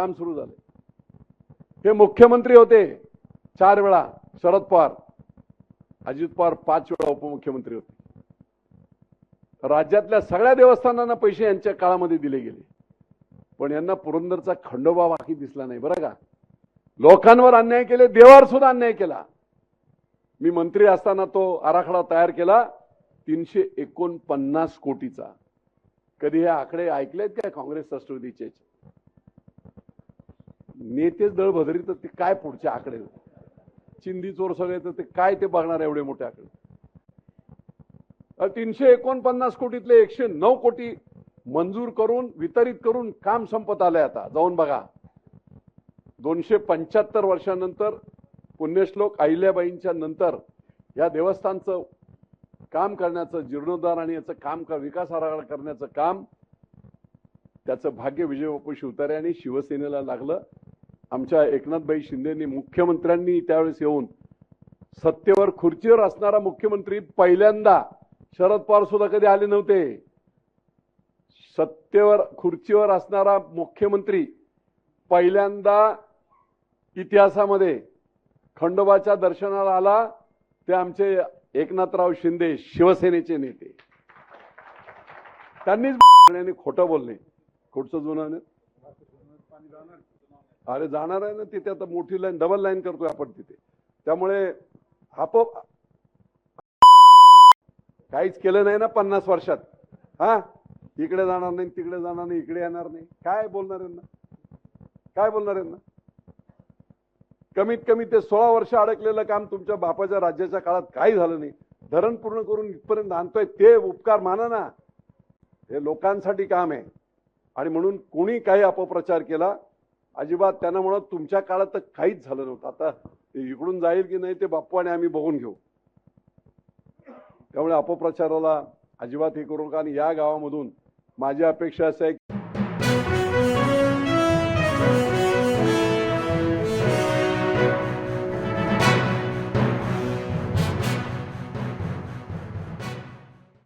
काम सुरू झाले। हे मुख्यमंत्री होते 4 वेळा, शरद पवार, अजित पवार 5 वेळा उपमुख्यमंत्री होते। राज्यातल्या सगळ्या देवस्थानांना पैसे यांच्या काळामध्ये दिले गेले, पण यांना पुरंदरचा खंडोबा बाकी दिसला नाही बरं का। लोकांवर अन्याय केले, देवावर सुद्धा अन्याय केला। मी मंत्री असताना तो आराखडा तयार केला 349 कोटीचा। कधी हे आकडे ऐकलेत का काँग्रेस राष्ट्रवादीचे? नेतेच दळ भदरी तर ते काय पुढचे आकडे, चिंदी चोर सगळे तर ते काय ते बघणार एवढे मोठे आकडे। 349 कोटीतले 109 कोटी मंजूर करून वितरित करून काम संपत आलंय। आता जाऊन बघा, 275 वर्षानंतर पुण्यश्लोक अहिल्याबाईंच्या नंतर या देवस्थानचं काम करण्याचं, जीर्णोद्धार आणि याचं काम, विकास आराखडा करण्याचं काम, त्याचं भाग्य विजय बापू शिवतारे आणि शिवसेनेला लागलं। आमच्या एकनाथभाई शिंदेंनी, मुख्यमंत्र्यांनी त्यावेळेस येऊन सत्तेवर खुर्चीवर असणारा मुख्यमंत्री पहिल्यांदा, शरद पवार सुद्धा कधी आले नव्हते, सत्तेवर खुर्चीवर असणारा मुख्यमंत्री पहिल्यांदा इतिहासामध्ये खंडोबाच्या दर्शनाला आला, ते आमचे एकनाथराव शिंदे, शिवसेनेचे नेते। त्यांनीच खोटं बोलणे, खोटचं जुनं अरे जाणार आहे ना तिथे, आता मोठी लाईन, डबल लाईन करतोय आपण तिथे। त्यामुळे आपोआप काहीच केलं नाही ना 50 वर्षात। हा, इकडे जाणार नाही, तिकडे जाणार नाही, इकडे येणार नाही, काय बोलणार यांना, काय बोलणार यांना? कमीत कमी ते 16 वर्ष अडकलेलं काम तुमच्या बापाच्या राज्याच्या काळात काही झालं नाही। धरण पूर्ण करून इथपर्यंत आणतोय, ते उपकार माना ना, हे लोकांसाठी काम आहे। आणि म्हणून कोणी काही अपप्रचार केला अजिबात, त्यांना म्हणत तुमच्या काळात तर काहीच झालं नव्हतं, आता इकडून जाईल की नाही ते बाप्पू आणि आम्ही बघून घेऊ। त्यामुळे अपप्रचाराला अजिबात हे करू नका। आणि या गावामधून माझी अपेक्षा अशी आहे